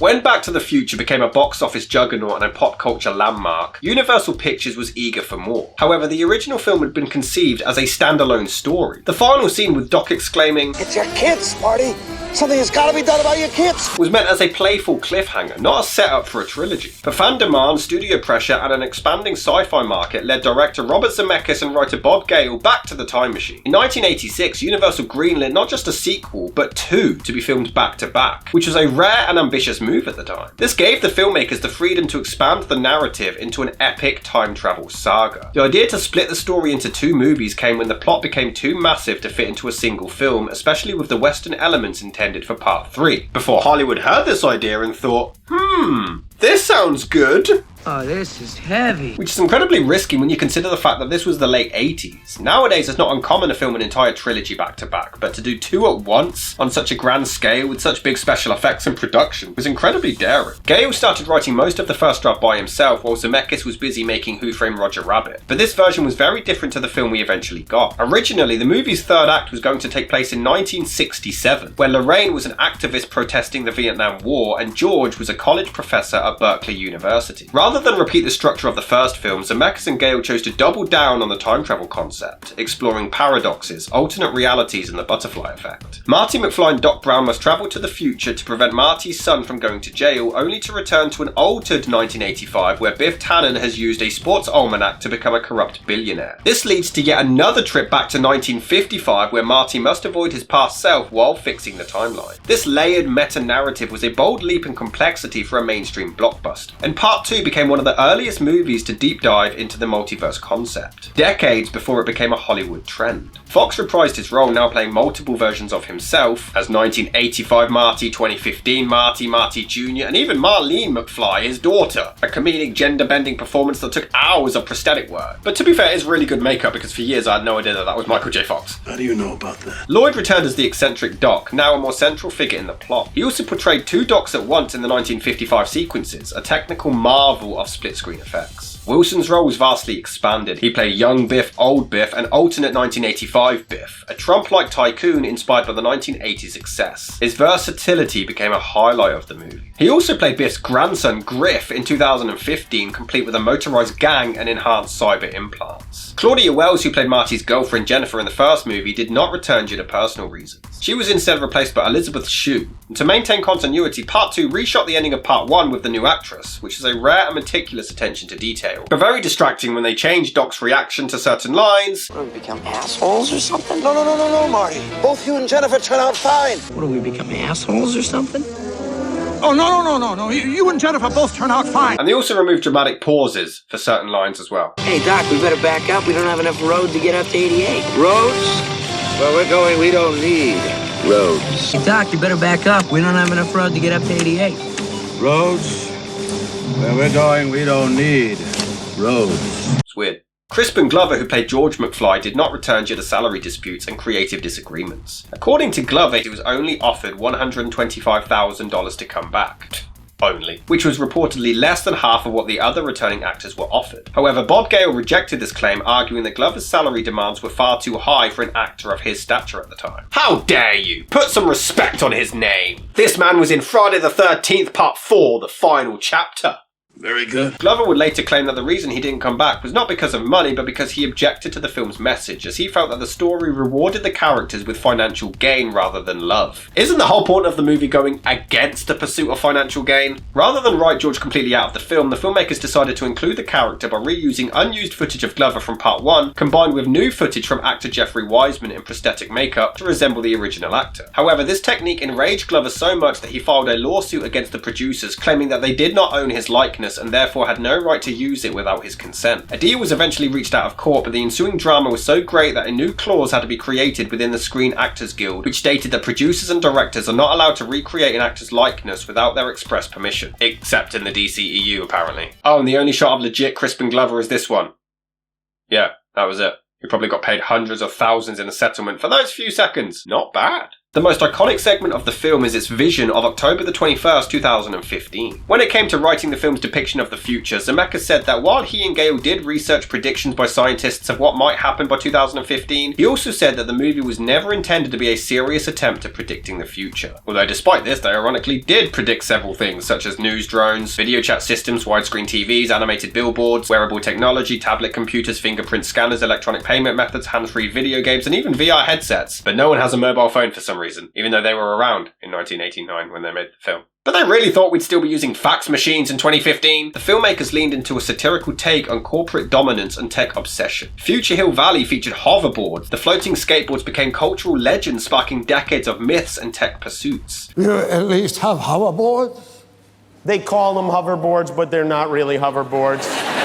When Back to the Future became a box office juggernaut and a pop culture landmark, Universal Pictures was eager for more. However, the original film had been conceived as a standalone story. The final scene with Doc exclaiming, "It's your kids, Marty! Something has got to be done about your kids!" was meant as a playful cliffhanger, not a setup for a trilogy. But fan demand, studio pressure, and an expanding sci-fi market led director Robert Zemeckis and writer Bob Gale back to the time machine. In 1986, Universal greenlit not just a sequel, but two to be filmed back to back, which was a rare and ambitious move at the time. This gave the filmmakers the freedom to expand the narrative into an epic time travel saga. The idea to split the story into two movies came when the plot became too massive to fit into a single film, especially with the Western elements intended for part 3. Before Hollywood heard this idea and thought, this sounds good. Oh, this is heavy. Which is incredibly risky when you consider the fact that this was the late 80s. Nowadays it's not uncommon to film an entire trilogy back to back, but to do two at once on such a grand scale with such big special effects and production was incredibly daring. Gale started writing most of the first draft by himself while Zemeckis was busy making Who Framed Roger Rabbit, but this version was very different to the film we eventually got. Originally, the movie's third act was going to take place in 1967, where Lorraine was an activist protesting the Vietnam War and George was a college professor at Berkeley University. Rather than repeat the structure of the first film, Zemeckis and Gale chose to double down on the time travel concept, exploring paradoxes, alternate realities, and the butterfly effect. Marty McFly and Doc Brown must travel to the future to prevent Marty's son from going to jail, only to return to an altered 1985 where Biff Tannen has used a sports almanac to become a corrupt billionaire. This leads to yet another trip back to 1955 where Marty must avoid his past self while fixing the timeline. This layered meta-narrative was a bold leap in complexity for a mainstream blockbuster, and part 2 became one of the earliest movies to deep dive into the multiverse concept, decades before it became a Hollywood trend. Fox reprised his role, now playing multiple versions of himself as 1985 Marty, 2015 Marty, Marty Jr., and even Marlene McFly, his daughter. A comedic gender-bending performance that took hours of prosthetic work. But to be fair, it's really good makeup because for years I had no idea that was Michael J. Fox. How do you know about that? Lloyd returned as the eccentric Doc, now a more central figure in the plot. He also portrayed two Docs at once in the 1955 sequences, a technical marvel of split-screen effects. Wilson's role was vastly expanded. He played young Biff, old Biff, and alternate 1985 Biff, a Trump-like tycoon inspired by the 1980s excess. His versatility became a highlight of the movie. He also played Biff's grandson Griff in 2015, complete with a motorized gang and enhanced cyber implants. Claudia Wells, who played Marty's girlfriend Jennifer in the first movie, did not return due to personal reasons. She was instead replaced by Elizabeth Shue. And to maintain continuity, Part 2 reshot the ending of Part 1 with the new actress, which is a rare and meticulous attention to detail, but very distracting when they changed Doc's reaction to certain lines. What, do we become assholes or something? No, Marty. Both you and Jennifer turn out fine. What, do we become assholes or something? Oh, no. You and Jennifer both turn out fine. And they also removed dramatic pauses for certain lines as well. Hey, Doc, we better back up. We don't have enough road to get up to 88. Roads? Where we're going, we don't need roads. Hey, Doc, you better back up. We don't have enough road to get up to 88. Roads? Where we're going, we don't need roads. It's weird. Crispin Glover, who played George McFly, did not return due to salary disputes and creative disagreements. According to Glover, he was only offered $125,000 to come back. Only. Which was reportedly less than half of what the other returning actors were offered. However, Bob Gale rejected this claim, arguing that Glover's salary demands were far too high for an actor of his stature at the time. How dare you! Put some respect on his name! This man was in Friday the 13th Part 4, the final chapter. Very good. Glover would later claim that the reason he didn't come back was not because of money, but because he objected to the film's message, as he felt that the story rewarded the characters with financial gain rather than love. Isn't the whole point of the movie going against the pursuit of financial gain? Rather than write George completely out of the film, the filmmakers decided to include the character by reusing unused footage of Glover from Part 1, combined with new footage from actor Jeffrey Wiseman in prosthetic makeup to resemble the original actor. However, this technique enraged Glover so much that he filed a lawsuit against the producers, claiming that they did not own his likeness and therefore had no right to use it without his consent. A deal was eventually reached out of court, but the ensuing drama was so great that a new clause had to be created within the Screen Actors Guild, which stated that producers and directors are not allowed to recreate an actor's likeness without their express permission. Except in the DCEU, apparently. Oh, and the only shot of legit Crispin Glover is this one. Yeah, that was it. He probably got paid hundreds of thousands in a settlement for those few seconds. Not bad. The most iconic segment of the film is its vision of October the 21st, 2015. When it came to writing the film's depiction of the future, Zemeckis said that while he and Gale did research predictions by scientists of what might happen by 2015, he also said that the movie was never intended to be a serious attempt at predicting the future. Although despite this, they ironically did predict several things, such as news drones, video chat systems, widescreen TVs, animated billboards, wearable technology, tablet computers, fingerprint scanners, electronic payment methods, hands-free video games, and even VR headsets. But no one has a mobile phone for some reason, even though they were around in 1989 when they made the film. But they really thought we'd still be using fax machines in 2015? The filmmakers leaned into a satirical take on corporate dominance and tech obsession. Future Hill Valley featured hoverboards. The floating skateboards became cultural legends, sparking decades of myths and tech pursuits. You at least have hoverboards? They call them hoverboards, but they're not really hoverboards.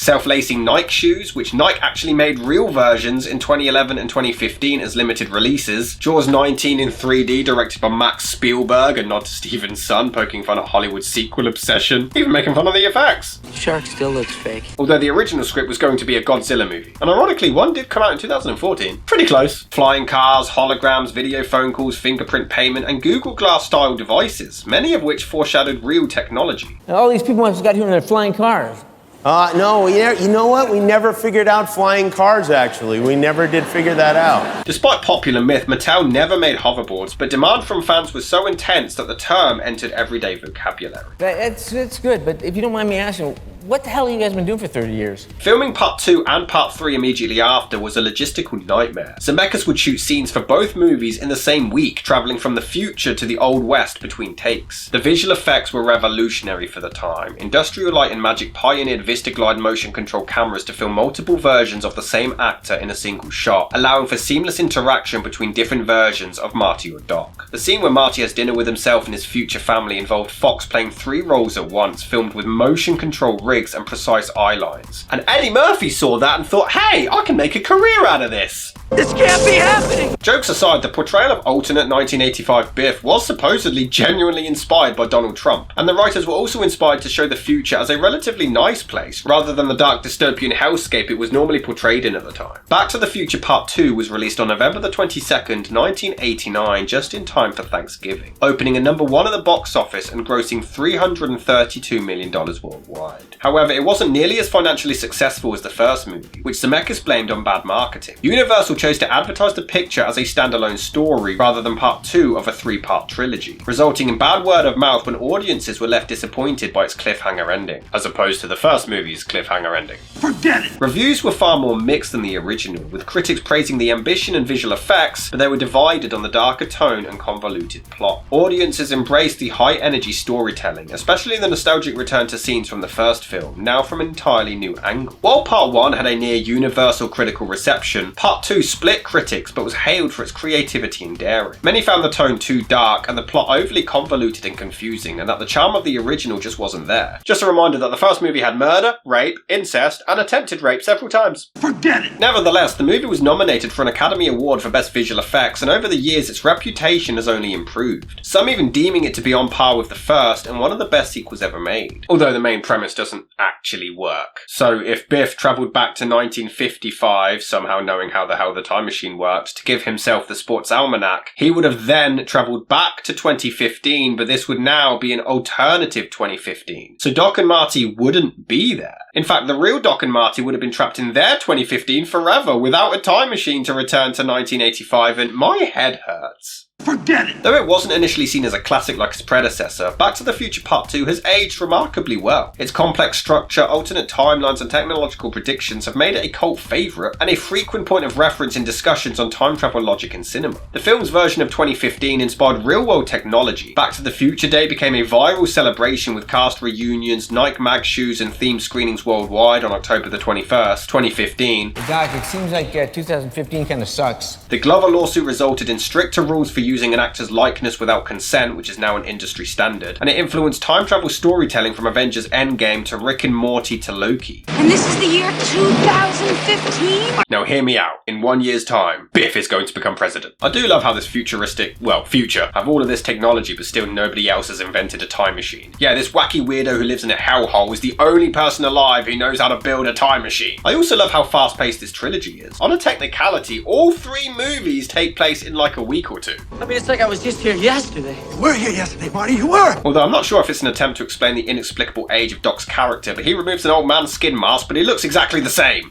Self-lacing Nike shoes, which Nike actually made real versions in 2011 and 2015 as limited releases. Jaws 19 in 3D, directed by Max Spielberg, a nod to Steven's son, poking fun at Hollywood's sequel obsession, even making fun of the effects. Shark still looks fake. Although the original script was going to be a Godzilla movie. And ironically, one did come out in 2014. Pretty close. Flying cars, holograms, video phone calls, fingerprint payment, and Google Glass style devices, many of which foreshadowed real technology. And all these people have got here in their flying cars. No, you know what? We never figured out flying cars, actually. We never did figure that out. Despite popular myth, Mattel never made hoverboards, but demand from fans was so intense that the term entered everyday vocabulary. That's good, but if you don't mind me asking, what the hell have you guys been doing for 30 years? Filming part 2 and part 3 immediately after was a logistical nightmare. Zemeckis would shoot scenes for both movies in the same week, travelling from the future to the Old West between takes. The visual effects were revolutionary for the time. Industrial Light and Magic pioneered VistaGlide motion control cameras to film multiple versions of the same actor in a single shot, allowing for seamless interaction between different versions of Marty or Doc. The scene where Marty has dinner with himself and his future family involved Fox playing 3 roles at once, filmed with motion control rigs and precise eye lines. And Eddie Murphy saw that and thought, hey, I can make a career out of this. This can't be happening! Jokes aside, the portrayal of alternate 1985 Biff was supposedly genuinely inspired by Donald Trump, and the writers were also inspired to show the future as a relatively nice place, rather than the dark dystopian hellscape it was normally portrayed in at the time. Back to the Future Part 2 was released on November the 22nd, 1989, just in time for Thanksgiving, opening at number 1 at the box office and grossing $332 million worldwide. However, it wasn't nearly as financially successful as the first movie, which Zemeckis blamed on bad marketing. Universal chose to advertise the picture as a standalone story rather than part 2 of a 3-part trilogy, resulting in bad word of mouth when audiences were left disappointed by its cliffhanger ending, as opposed to the first movie's cliffhanger ending. Forget it! Reviews were far more mixed than the original, with critics praising the ambition and visual effects, but they were divided on the darker tone and convoluted plot. Audiences embraced the high-energy storytelling, especially the nostalgic return to scenes from the first film, now from an entirely new angle. While Part 1 had a near universal critical reception, Part 2 split critics but was hailed for its creativity and daring. Many found the tone too dark and the plot overly convoluted and confusing, and that the charm of the original just wasn't there. Just a reminder that the first movie had murder, rape, incest, and attempted rape several times. Forget it! Nevertheless, the movie was nominated for an Academy Award for Best Visual Effects, and over the years its reputation has only improved. Some even deeming it to be on par with the first and one of the best sequels ever made. Although the main premise doesn't actually work. So if Biff travelled back to 1955, somehow knowing how the hell the time machine worked, to give himself the sports almanac, he would have then travelled back to 2015, but this would now be an alternative 2015. So Doc and Marty wouldn't be there. In fact, the real Doc and Marty would have been trapped in their 2015 forever without a time machine to return to 1985, and my head hurts. Forget it! Though it wasn't initially seen as a classic like its predecessor, Back to the Future Part 2 has aged remarkably well. Its complex structure, alternate timelines and technological predictions have made it a cult favourite and a frequent point of reference in discussions on time travel logic in cinema. The film's version of 2015 inspired real-world technology. Back to the Future Day became a viral celebration with cast reunions, Nike mag shoes and themed screenings worldwide on October the 21st, 2015. Doc, it seems like 2015 kind of sucks. The Glover lawsuit resulted in stricter rules for using an actor's likeness without consent, which is now an industry standard, and it influenced time travel storytelling from Avengers Endgame to Rick and Morty to Loki. And this is the year 2015? Now hear me out. In 1 year's time, Biff is going to become president. I do love how this future, have all of this technology but still nobody else has invented a time machine. Yeah, this wacky weirdo who lives in a hellhole is the only person alive who knows how to build a time machine. I also love how fast-paced this trilogy is. On a technicality, all 3 movies take place in like a week or 2. I mean, it's like I was just here yesterday. You were here yesterday, Marty. You were. Although I'm not sure if it's an attempt to explain the inexplicable age of Doc's character, but he removes an old man's skin mask, but he looks exactly the same.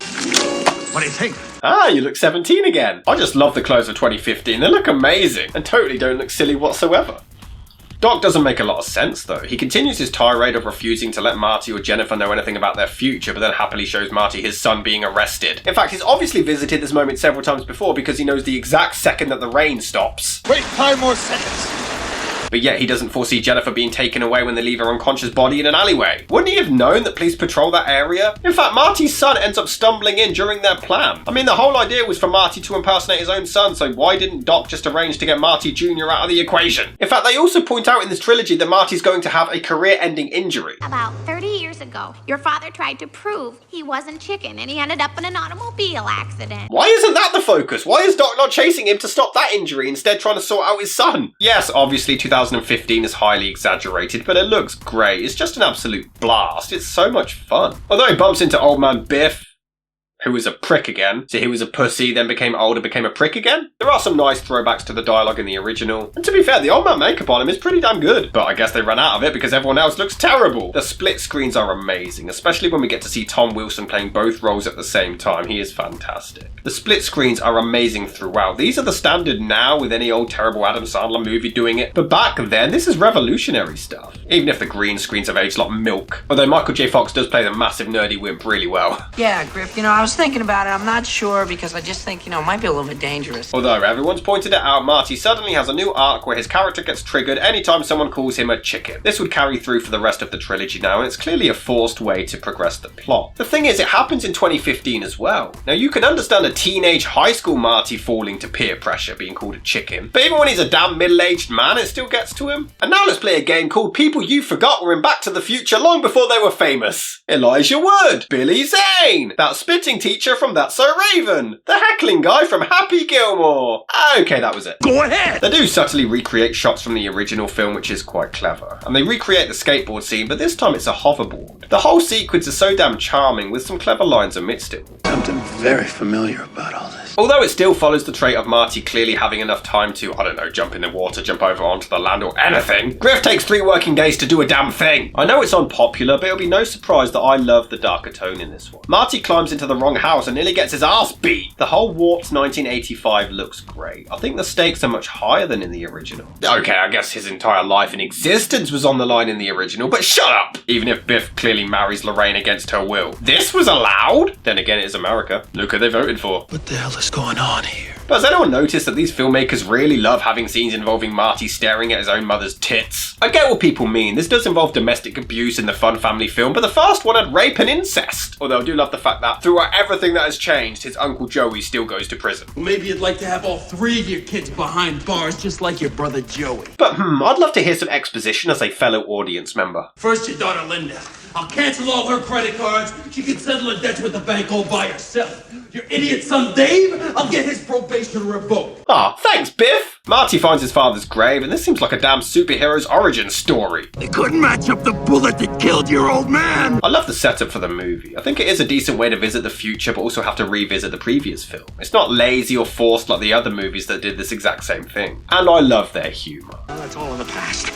What do you think? Ah, you look 17 again. I just love the clothes of 2015. They look amazing and totally don't look silly whatsoever. Doc doesn't make a lot of sense though. He continues his tirade of refusing to let Marty or Jennifer know anything about their future, but then happily shows Marty his son being arrested. In fact, he's obviously visited this moment several times before because he knows the exact second that the rain stops. Wait 5 more seconds. But yet he doesn't foresee Jennifer being taken away when they leave her unconscious body in an alleyway. Wouldn't he have known that police patrol that area? In fact, Marty's son ends up stumbling in during their plan. I mean, the whole idea was for Marty to impersonate his own son, so why didn't Doc just arrange to get Marty Jr. out of the equation? In fact, they also point out in this trilogy that Marty's going to have a career-ending injury. About 30 years ago, your father tried to prove he wasn't chicken and he ended up in an automobile accident. Why isn't that the focus? Why is Doc not chasing him to stop that injury, instead trying to sort out his son? Yes, obviously 2015 is highly exaggerated, but it looks great. It's just an absolute blast. It's so much fun. Although he bumps into old man Biff, who was a prick again. So he was a pussy, then became old and became a prick again. There are some nice throwbacks to the dialogue in the original. And to be fair, the old man makeup on him is pretty damn good. But I guess they ran out of it because everyone else looks terrible. The split screens are amazing, especially when we get to see Tom Wilson playing both roles at the same time. He is fantastic. The split screens are amazing throughout. These are the standard now with any old terrible Adam Sandler movie doing it. But back then, this is revolutionary stuff. Even if the green screens have aged like milk. Although Michael J. Fox does play the massive nerdy wimp really well. Yeah, Griff, I was thinking about it. I'm not sure because I just think, it might be a little bit dangerous. Although everyone's pointed it out, Marty suddenly has a new arc where his character gets triggered anytime someone calls him a chicken. This would carry through for the rest of the trilogy now, and it's clearly a forced way to progress the plot. The thing is, it happens in 2015 as well. Now, you can understand a teenage high school Marty falling to peer pressure, being called a chicken, but even when he's a damn middle-aged man, it still gets to him. And now let's play a game called People You Forgot Were in Back to the Future long before they were famous. Elijah Wood, Billy Zane, that spitting teacher from That's So Raven, the heckling guy from Happy Gilmore. Okay, that was it. Go ahead. They do subtly recreate shots from the original film, which is quite clever. And they recreate the skateboard scene, but this time it's a hoverboard. The whole sequence is so damn charming with some clever lines amidst it. Something very familiar about all this. Although it still follows the trait of Marty clearly having enough time to, I don't know, jump in the water, jump over onto the land or anything, Griff takes 3 working days to do a damn thing. I know it's unpopular, but it'll be no surprise that I love the darker tone in this one. Marty climbs into the wrong house and nearly gets his ass beat. The whole warped 1985 looks great. I think the stakes are much higher than in the original. Okay, I guess his entire life and existence was on the line in the original, but shut up! Even if Biff clearly marries Lorraine against her will. This was allowed? Then again, it is America. Look who they voted for. What the hell is going on here? But has anyone noticed that these filmmakers really love having scenes involving Marty staring at his own mother's tits? I get what people mean. This does involve domestic abuse in the fun family film, but the first one had rape and incest. Although I do love the fact that throughout everything that has changed, his Uncle Joey still goes to prison. Well, maybe you'd like to have all 3 of your kids behind bars just like your brother Joey. But I'd love to hear some exposition as a fellow audience member. First, your daughter Linda. I'll cancel all her credit cards. She can settle her debts with the bank all by herself. Your idiot son Dave, I'll get his probation revoked. Ah, thanks, Biff! Marty finds his father's grave, and this seems like a damn superhero's origin story. They couldn't match up the bullet that killed your old man. I love the setup for the movie. I think it is a decent way to visit the future, but also have to revisit the previous film. It's not lazy or forced like the other movies that did this exact same thing. And I love their humour. Well, that's all in the past.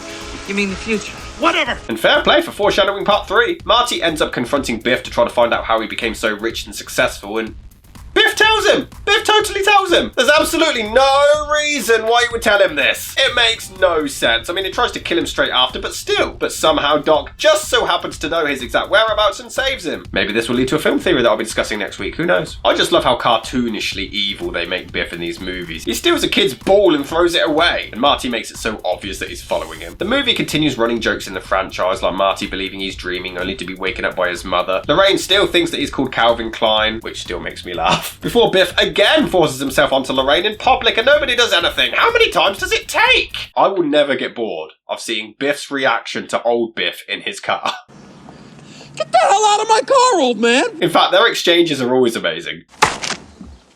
You mean the future? Whatever. And fair play for foreshadowing part 3. Marty ends up confronting Biff to try to find out how he became so rich and successful, and Biff tells him! Biff totally tells him! There's absolutely no reason why he would tell him this. It makes no sense. I mean, it tries to kill him straight after, but still. But somehow Doc just so happens to know his exact whereabouts and saves him. Maybe this will lead to a film theory that I'll be discussing next week, who knows? I just love how cartoonishly evil they make Biff in these movies. He steals a kid's ball and throws it away, and Marty makes it so obvious that he's following him. The movie continues running jokes in the franchise, like Marty believing he's dreaming only to be waken up by his mother. Lorraine still thinks that he's called Calvin Klein, which still makes me laugh. Before Biff again forces himself onto Lorraine in public and nobody does anything. How many times does it take? I will never get bored of seeing Biff's reaction to old Biff in his car. Get the hell out of my car, old man! In fact, their exchanges are always amazing.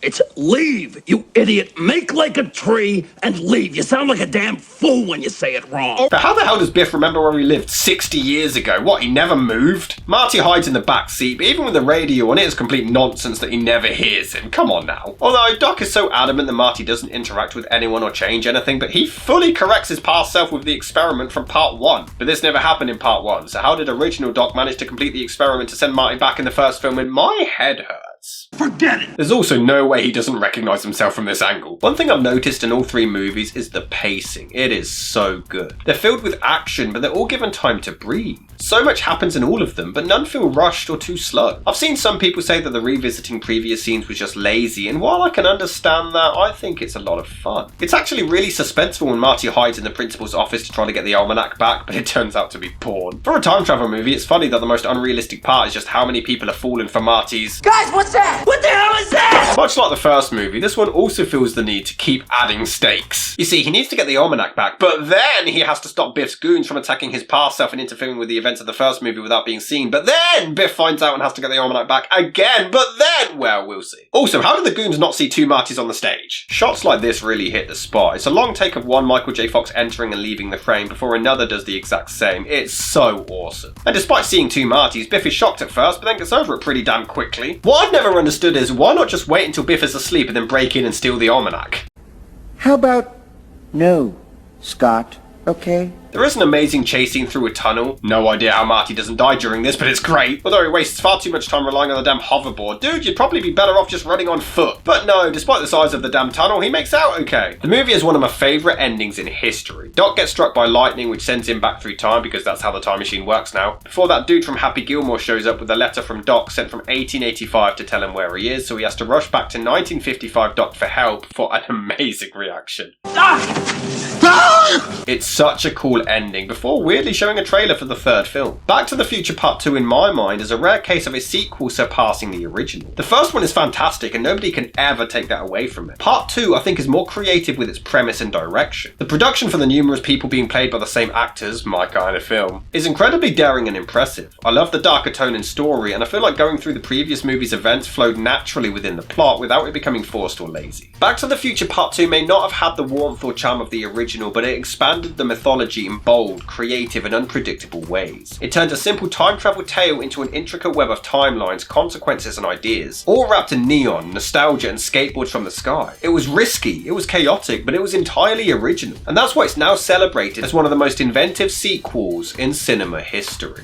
It's leave, you idiot. Make like a tree and leave. You sound like a damn fool when you say it wrong. But how the hell does Biff remember where he lived 60 years ago? What, he never moved? Marty hides in the back seat, but even with the radio on, it is complete nonsense that he never hears him. Come on now. Although Doc is so adamant that Marty doesn't interact with anyone or change anything, but he fully corrects his past self with the experiment from part 1. But this never happened in part 1, so how did original Doc manage to complete the experiment to send Marty back in the first film when my head hurts? Forget it. There's also no way he doesn't recognize himself from this angle. One thing I've noticed in all 3 movies is the pacing. It is so good. They're filled with action, but they're all given time to breathe. So much happens in all of them, but none feel rushed or too slow. I've seen some people say that the revisiting previous scenes was just lazy, and while I can understand that, I think it's a lot of fun. It's actually really suspenseful when Marty hides in the principal's office to try to get the almanac back, but it turns out to be porn. For a time travel movie, it's funny that the most unrealistic part is just how many people are falling for Marty's Guys, what's that? What the hell is that? Much like the first movie, this one also feels the need to keep adding stakes. You see, he needs to get the almanac back, but then he has to stop Biff's goons from attacking his past self and interfering with the events of the first movie without being seen. But then Biff finds out and has to get the almanac back again, but then, well, we'll see. Also, how did the goons not see 2 Martys on the stage? Shots like this really hit the spot. It's a long take of one Michael J. Fox entering and leaving the frame before another does the exact same. It's so awesome. And despite seeing 2 Martys, Biff is shocked at first, but then gets over it pretty damn quickly. What I've never understood is, why not just wait until Biff is asleep and then break in and steal the almanac? How about no, Scott, okay? There is an amazing chase scene through a tunnel. No idea how Marty doesn't die during this, but it's great. Although he wastes far too much time relying on the damn hoverboard. Dude, you'd probably be better off just running on foot. But no, despite the size of the damn tunnel, he makes out okay. The movie is one of my favourite endings in history. Doc gets struck by lightning, which sends him back through time because that's how the time machine works now. Before that dude from Happy Gilmore shows up with a letter from Doc sent from 1885 to tell him where he is, so he has to rush back to 1955 Doc for help for an amazing reaction. It's such a cool ending, before weirdly showing a trailer for the 3rd film. Back to the Future Part 2 in my mind is a rare case of a sequel surpassing the original. The first one is fantastic and nobody can ever take that away from it. Part 2 I think is more creative with its premise and direction. The production for the numerous people being played by the same actors, my kind of film, is incredibly daring and impressive. I love the darker tone and story, and I feel like going through the previous movie's events flowed naturally within the plot without it becoming forced or lazy. Back to the Future Part 2 may not have had the warmth or charm of the original, but it expanded the mythology in bold, creative and unpredictable ways. It turned a simple time travel tale into an intricate web of timelines, consequences and ideas, all wrapped in neon, nostalgia and skateboards from the sky. It was risky, it was chaotic, but it was entirely original, and that's why it's now celebrated as one of the most inventive sequels in cinema history.